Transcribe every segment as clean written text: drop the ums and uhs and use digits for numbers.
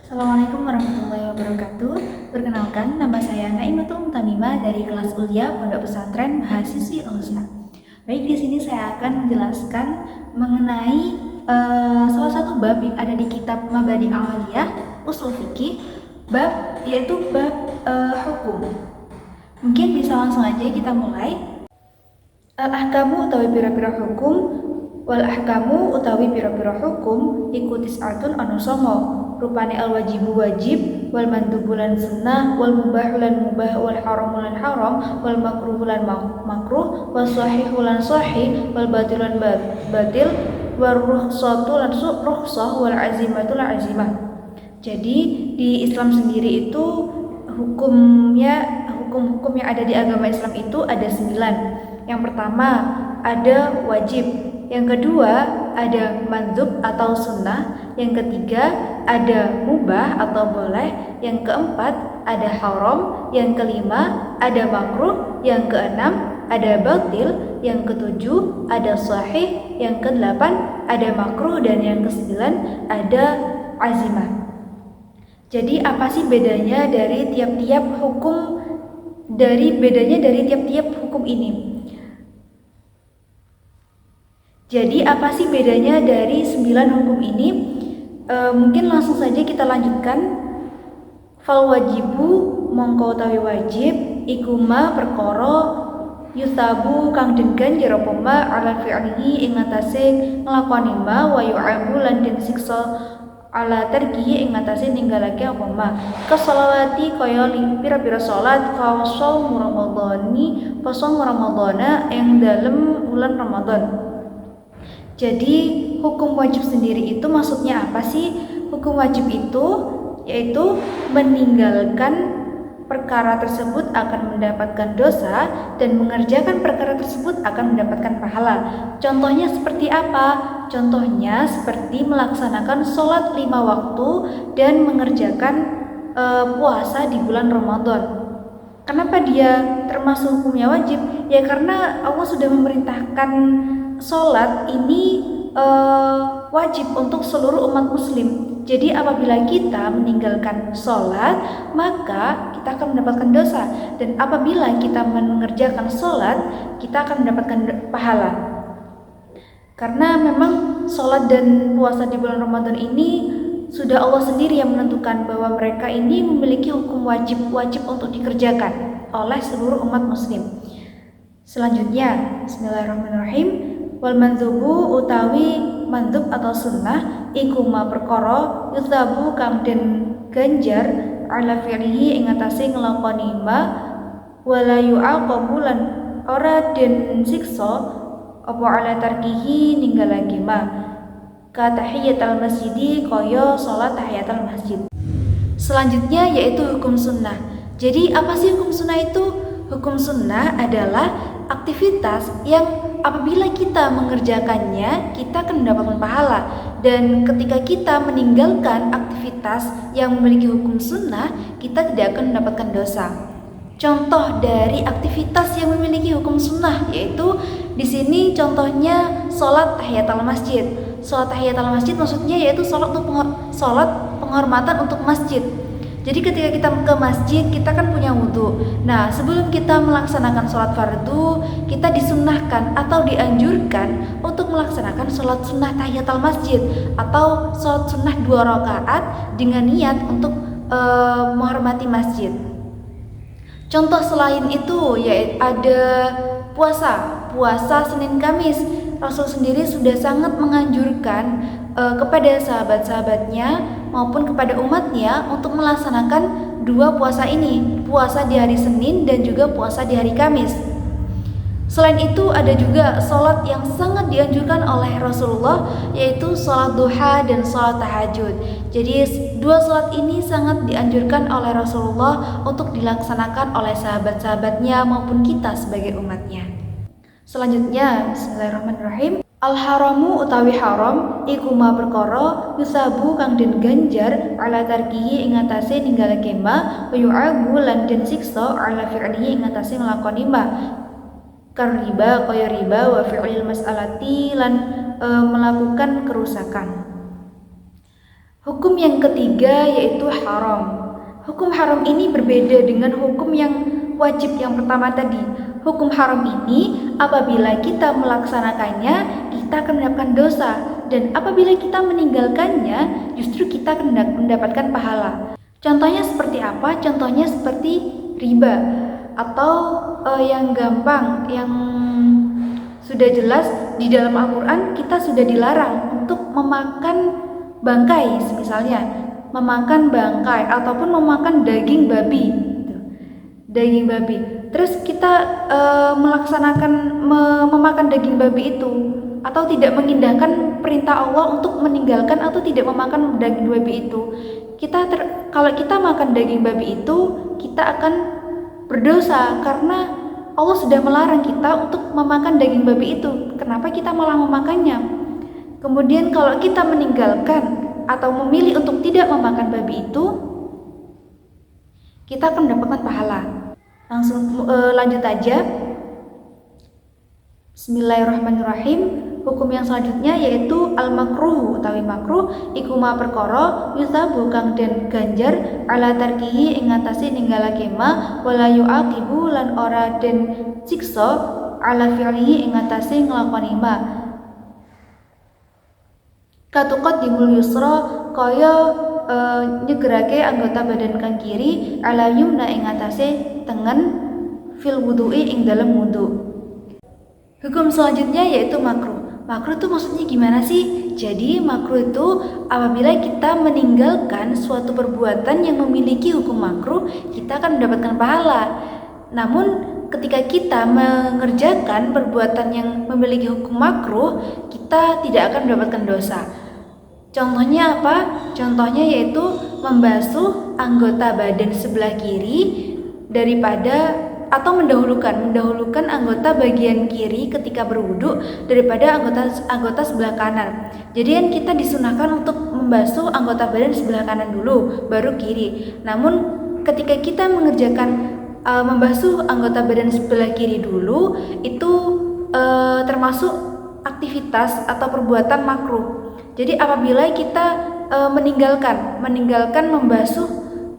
Assalamualaikum warahmatullahi wabarakatuh. Perkenalkan, nama saya Naimatul Mutamimah dari kelas Ulia Pondok Pesantren Mahasiswi Al-Husna. Baik, di sini saya akan menjelaskan mengenai salah satu bab yang ada di kitab Mabadi Awaliyah Ushul Fiqih, yaitu bab hukum. Mungkin bisa langsung aja kita mulai. Al-ahkamu utawi pira-pira hukum, wal ahkamu utawi pira-pira hukum iku tis'atun anu songo. Rupane al wajibu wajib, wal mandubu lan sunnah, wal mubahu lan mubah, wal haramu lan haram, wal makruhu lan makruh, wal sahihu lan sahih, wal batil lan batil, wal rukhsatu lan rukhsah, wal azimatu lan azimah. Jadi di Islam sendiri itu hukum yang ada di agama Islam itu ada 9. Yang pertama ada wajib, yang kedua ada mandub atau sunnah, yang ketiga ada mubah atau boleh, yang keempat ada haram, yang kelima ada makruh, yang keenam ada batil, yang ketujuh ada sahih, yang kedelapan ada makruh, dan yang kesembilan ada azimah. Jadi apa sih bedanya dari tiap-tiap hukum ini? Jadi apa sih bedanya dari 9 hukum ini? Mungkin langsung saja kita lanjutkan. Fal wajibu mongko utawi wajib iku ma perkara yusabu kang den ganjar apa ma ala fi'lihi ing atase nglakoni ma wa yu'abu lan den siksa ala tarkihi ing atase ninggalake apa ma kesolawati kaya pira-pira salat fa shaum ramadhana ing dalem bulan Ramadan. Jadi hukum wajib sendiri itu maksudnya apa sih? Hukum wajib itu yaitu meninggalkan perkara tersebut akan mendapatkan dosa dan mengerjakan perkara tersebut akan mendapatkan pahala. Contohnya seperti apa? Contohnya seperti melaksanakan sholat 5 waktu dan mengerjakan puasa di bulan Ramadan. Kenapa dia termasuk hukumnya wajib? Ya karena Allah sudah memerintahkan sholat ini wajib untuk seluruh umat muslim. Jadi apabila kita meninggalkan sholat, maka kita akan mendapatkan dosa. Dan apabila kita mengerjakan sholat, kita akan mendapatkan pahala. Karena memang sholat dan puasa di bulan Ramadan ini sudah Allah sendiri yang menentukan bahwa mereka ini memiliki hukum wajib untuk dikerjakan oleh seluruh umat muslim. Selanjutnya, bismillahirrahmanirrahim. Wal mandzubu utawi mandub atau sunnah iku ma perkara yusabu kang den ganjar ala fi'lihi ing atase nglakoni ma wala yu'aqabu lan ora den siksa apa ala tarkihi ninggalake ma ka tahiyatul masjidi kaya salat tahiyatul masjid. Selanjutnya yaitu hukum sunnah. Jadi apa sih hukum sunnah itu? Hukum sunnah adalah aktivitas yang apabila kita mengerjakannya, kita akan mendapatkan pahala. Dan ketika kita meninggalkan aktivitas yang memiliki hukum sunnah, kita tidak akan mendapatkan dosa. Contoh dari aktivitas yang memiliki hukum sunnah yaitu di sini contohnya sholat tahiyatul masjid. Sholat tahiyatul masjid maksudnya yaitu sholat penghormatan untuk masjid. Jadi ketika kita ke masjid, kita kan punya wudhu. Nah, sebelum kita melaksanakan sholat fardu, kita disunnahkan atau dianjurkan untuk melaksanakan sholat sunnah tahiyatul masjid atau sholat sunnah 2 rakaat dengan niat untuk menghormati masjid. Contoh selain itu yaitu ada puasa Senin Kamis. Rasul sendiri sudah sangat menganjurkan kepada sahabat-sahabatnya maupun kepada umatnya untuk melaksanakan 2 puasa ini, puasa di hari Senin dan juga puasa di hari Kamis. Selain itu ada juga sholat yang sangat dianjurkan oleh Rasulullah yaitu sholat duha dan sholat tahajud. Jadi 2 sholat ini sangat dianjurkan oleh Rasulullah untuk dilaksanakan oleh sahabat-sahabatnya maupun kita sebagai umatnya. Selanjutnya, bismillahirrahmanirrahim. Al-haramu utawi haram iku ma perkara yusabu kang den ganjar ala tarkihi ing atase ninggalake ma wa yu'abu lan den siksa ala fi'lihi ing atase nglakoni ma kariba kaya riba wa fi'lil mas'alati lan melakukan kerusakan. Hukum yang ketiga yaitu haram. Hukum haram ini berbeda dengan hukum yang wajib yang pertama tadi. Hukum haram ini apabila kita melaksanakannya, kita akan mendapatkan dosa. Dan apabila kita meninggalkannya, justru kita akan mendapatkan pahala. Contohnya seperti apa? Contohnya seperti riba. Atau yang gampang, yang sudah jelas di dalam Al-Quran kita sudah dilarang untuk memakan bangkai, misalnya memakan bangkai ataupun memakan daging babi gitu. Daging babi. Terus kita melaksanakan memakan daging babi itu atau tidak mengindahkan perintah Allah untuk meninggalkan atau tidak memakan daging babi itu. Kalau kita makan daging babi itu, kita akan berdosa karena Allah sudah melarang kita untuk memakan daging babi itu. Kenapa kita malah memakannya? Kemudian kalau kita meninggalkan atau memilih untuk tidak memakan babi itu, kita akan mendapatkan pahala. Langsung lanjut aja. Bismillahirrahmanirrahim. Hukum yang selanjutnya yaitu al-makruh utawi makruh iku ma perkara yusabu kang den ganjar ala tarkihi ing ngatasi ninggalake ma wala yu'aqibu lan ora den siksa ala fi'lihi ing ngatasi nglakoni ma. Katuqat dimul yusra kaya nyegerake anggota badan kang kiri ala yumna ing atase tengen fil wudu'i ing dalam wudu. Hukum selanjutnya yaitu makruh. Makruh itu maksudnya gimana sih? Jadi makruh itu apabila kita meninggalkan suatu perbuatan yang memiliki hukum makruh, kita akan mendapatkan pahala. Namun ketika kita mengerjakan perbuatan yang memiliki hukum makruh, kita tidak akan mendapatkan dosa. Contohnya apa? Contohnya yaitu membasuh anggota badan sebelah kiri daripada atau mendahulukan anggota bagian kiri ketika berwudu daripada anggota sebelah kanan. Jadi kan kita disunahkan untuk membasuh anggota badan sebelah kanan dulu, baru kiri. Namun ketika kita mengerjakan membasuh anggota badan sebelah kiri dulu, itu termasuk aktivitas atau perbuatan makruh. Jadi apabila kita meninggalkan membasuh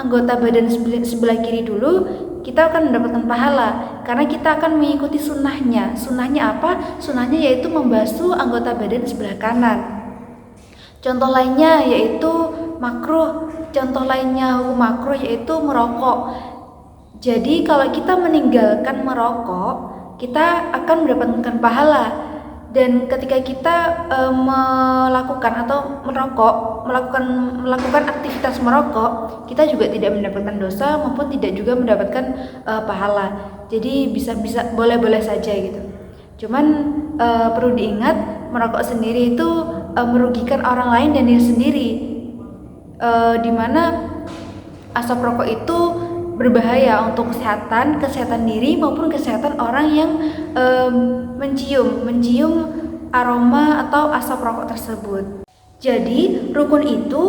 anggota badan sebelah kiri dulu, kita akan mendapatkan pahala karena kita akan mengikuti sunnahnya. Sunnahnya apa? Sunnahnya yaitu membasuh anggota badan sebelah kanan. Contoh lainnya yaitu makruh. Contoh lainnya hukum makruh yaitu merokok. Jadi kalau kita meninggalkan merokok, kita akan mendapatkan pahala. Dan ketika kita melakukan aktivitas merokok, kita juga tidak mendapatkan dosa maupun tidak juga mendapatkan pahala. Jadi bisa boleh saja gitu. Cuman perlu diingat, merokok sendiri itu merugikan orang lain dan diri sendiri. Dimana asap rokok itu berbahaya untuk kesehatan diri maupun kesehatan orang yang mencium aroma atau asap rokok tersebut. Jadi rukun itu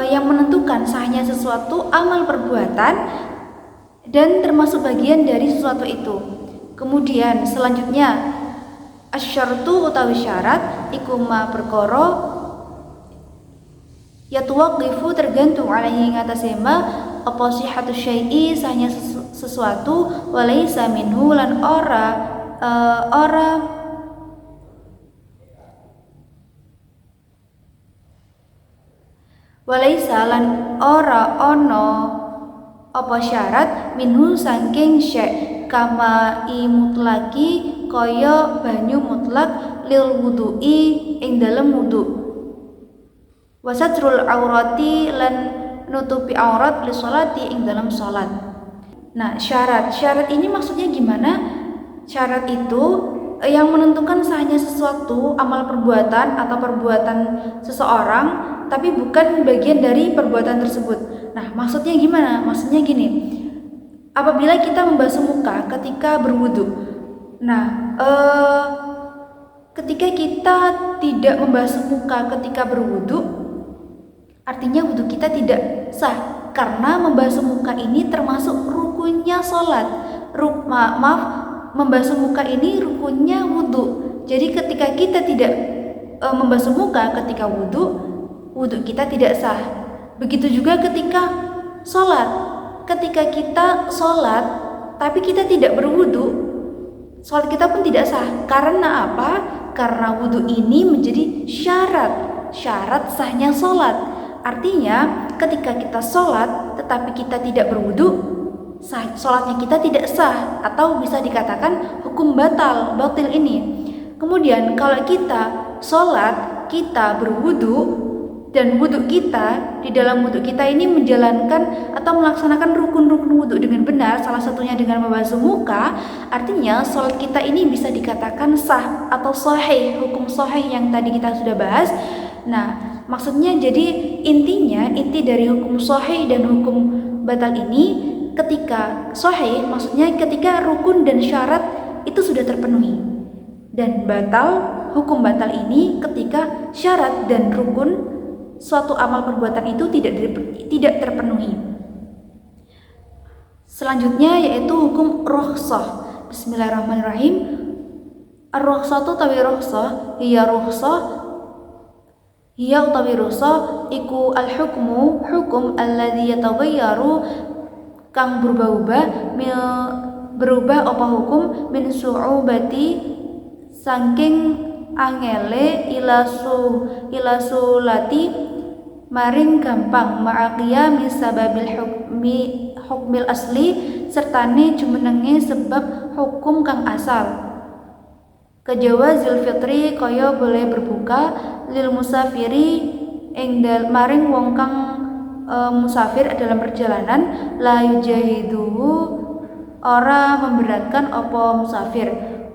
yang menentukan sahnya sesuatu amal perbuatan dan termasuk bagian dari sesuatu itu. Kemudian selanjutnya asyartu utawi syarat iku ma perkara yatuwaqifu tergantung alaihi ngatasé ma apa sihatu syai'i sahnya sesuatu walaisa minhu lan ora walaisa lan ora ono apa syarat minhu saking syai' kama mutlaki kaya banyu mutlak lil wudu'i ing dalem wudu wasatrul aurati lan nutupi aurat li sholati ing dalam sholat. Nah, syarat ini maksudnya gimana? Syarat itu yang menentukan sahnya sesuatu amal perbuatan atau perbuatan seseorang, tapi bukan bagian dari perbuatan tersebut. Nah, maksudnya gimana? Maksudnya gini, apabila kita membasuh muka ketika berwudu. Nah, ketika kita tidak membasuh muka ketika berwudu, artinya wudu kita tidak sah karena membasuh muka ini termasuk rukunnya sholat. Membasuh muka ini rukunnya wudu. Jadi ketika kita tidak membasuh muka ketika wudu, wudhu kita tidak sah. Begitu juga ketika sholat. Ketika kita sholat tapi kita tidak berwudhu, sholat kita pun tidak sah. Karena apa? Karena wudhu ini menjadi syarat sahnya sholat. Artinya ketika kita sholat tetapi kita tidak berwudhu, sholatnya kita tidak sah, atau bisa dikatakan hukum batil ini. Kemudian kalau kita sholat, kita berwudhu, dan wudhu kita, di dalam wudhu kita ini menjalankan atau melaksanakan rukun-rukun wudhu dengan benar, salah satunya dengan membasuh muka, artinya sholat kita ini bisa dikatakan sah atau sahih, hukum sahih yang tadi kita sudah bahas. Nah, maksudnya jadi inti dari hukum sahih dan hukum batal ini, ketika sahih maksudnya ketika rukun dan syarat itu sudah terpenuhi, dan hukum batal ini ketika syarat dan rukun suatu amal perbuatan itu tidak terpenuhi. Selanjutnya yaitu hukum rukhsah. Bismillahirrahmanirrahim. Ar-rukhsatu tawi rukhsah hiya utawi rukhsah iku al-hukmu hukum alladzi yataghayyaru kang berubah apa hukum min su'ubati saking angele ila sulati maring gampang ma'aqiyami sababil hukmil asli sertane jumenenge sebab hukum kang asal. Kejawazil fitri kaya boleh berbuka lil musafiri ing maring wong kang musafir dalam perjalanan la yujahiduhu ora memberatkan apa musafir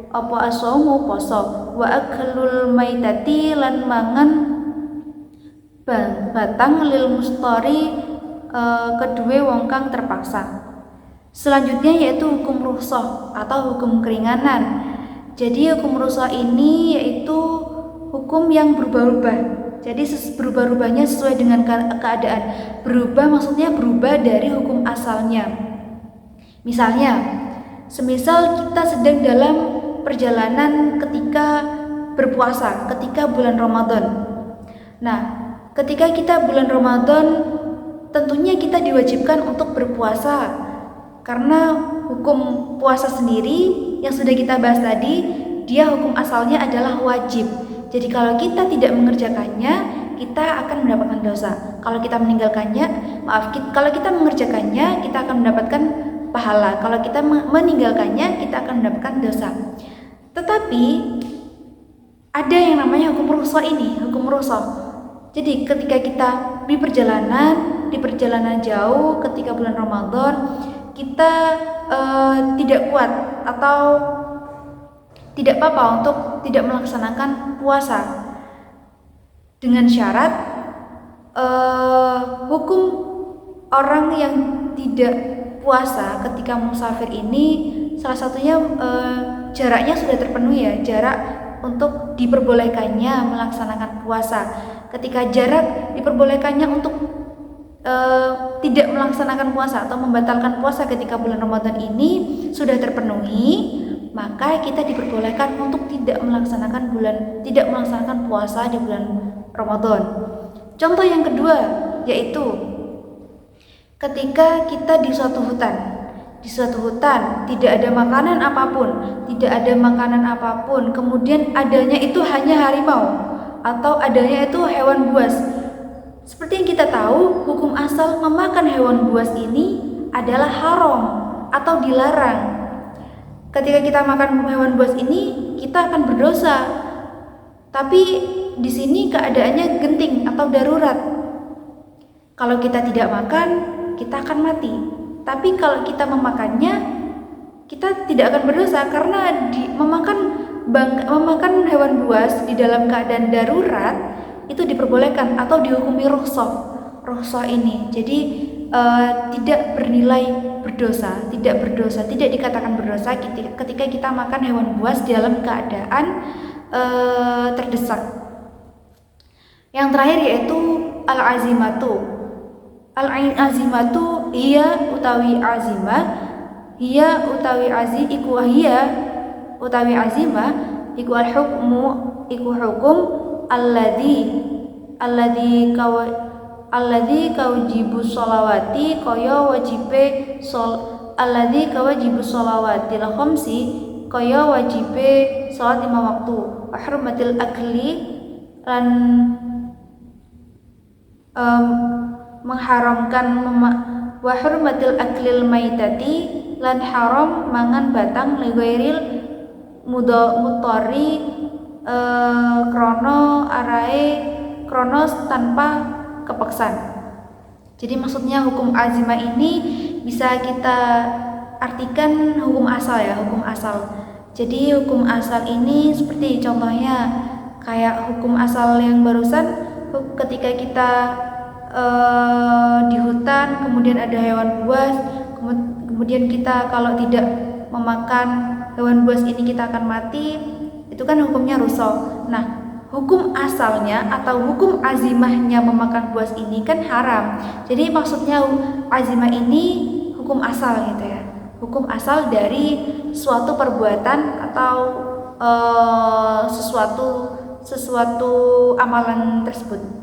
apa asomu poso wa aklul maitati lan mangan batang lil mustari kedua wong kang terpaksa. Selanjutnya yaitu hukum rukhsah atau hukum keringanan. Jadi hukum rukhsah ini yaitu hukum yang berubah-ubah. Jadi berubah-ubahnya sesuai dengan keadaan. Berubah maksudnya berubah dari hukum asalnya. Misalnya, semisal kita sedang dalam perjalanan ketika berpuasa, ketika bulan Ramadan. Nah, ketika kita bulan Ramadan, tentunya kita diwajibkan untuk berpuasa, karena hukum puasa sendiri yang sudah kita bahas tadi, dia hukum asalnya adalah wajib. Jadi kalau kita tidak mengerjakannya, kita akan mendapatkan dosa. Kalau kita meninggalkannya, kalau kita mengerjakannya, kita akan mendapatkan pahala. Kalau kita meninggalkannya, kita akan mendapatkan dosa. Tetapi ada yang namanya hukum rukhsah ini, hukum rukhsah. Jadi ketika kita di perjalanan jauh ketika bulan Ramadan, kita tidak kuat atau tidak apa-apa untuk tidak melaksanakan puasa, dengan syarat hukum orang yang tidak puasa ketika musafir ini salah satunya jaraknya sudah terpenuhi ya, jarak untuk diperbolehkannya melaksanakan puasa. Ketika jarak diperbolehkannya untuk tidak melaksanakan puasa atau membatalkan puasa ketika bulan Ramadan ini sudah terpenuhi, maka kita diperbolehkan untuk tidak melaksanakan puasa di bulan Ramadan. Contoh yang kedua yaitu ketika kita di suatu hutan tidak ada makanan apapun, kemudian adanya itu hanya harimau atau adanya itu hewan buas. Seperti yang kita tahu, hukum asal memakan hewan buas ini adalah haram atau dilarang. Ketika kita makan hewan buas ini, kita akan berdosa. Tapi di sini keadaannya genting atau darurat. Kalau kita tidak makan, kita akan mati. Tapi kalau kita memakannya, kita tidak akan berdosa karena memakan hewan buas di dalam keadaan darurat itu diperbolehkan atau dihukumi rukhsah ini. Jadi tidak bernilai berdosa, tidak dikatakan berdosa ketika kita makan hewan buas dalam keadaan terdesak. Yang terakhir yaitu al-azimatu. Al-azimatu hiya utawi azimah iku al-hukmu iku hukum alladzi alladzi kawajibu sholawati kaya wajibe alladzi kawajibu sholawati khamsi kaya wajibe salat 5 waktu wa hurmatil akli lan mengharamkan wa hurmatil aklil maitati lan haram mangan batang lighairil mudhari kronos tanpa kepaksaan. Jadi maksudnya hukum azimah ini bisa kita artikan hukum asal ya, hukum asal. Jadi hukum asal ini seperti contohnya kayak hukum asal yang barusan ketika kita di hutan kemudian ada hewan buas, kemudian kita kalau tidak memakan hewan buas ini kita akan mati, itu kan hukumnya rusak. Nah, hukum asalnya atau hukum azimahnya memakan buas ini kan haram. Jadi maksudnya azimah ini hukum asal gitu ya, hukum asal dari suatu perbuatan atau sesuatu amalan tersebut.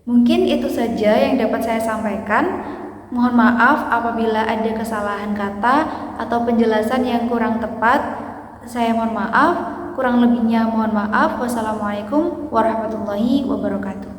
Mungkin itu saja yang dapat saya sampaikan. Mohon maaf apabila ada kesalahan kata atau penjelasan yang kurang tepat. Saya mohon maaf, kurang lebihnya mohon maaf. Wassalamualaikum warahmatullahi wabarakatuh.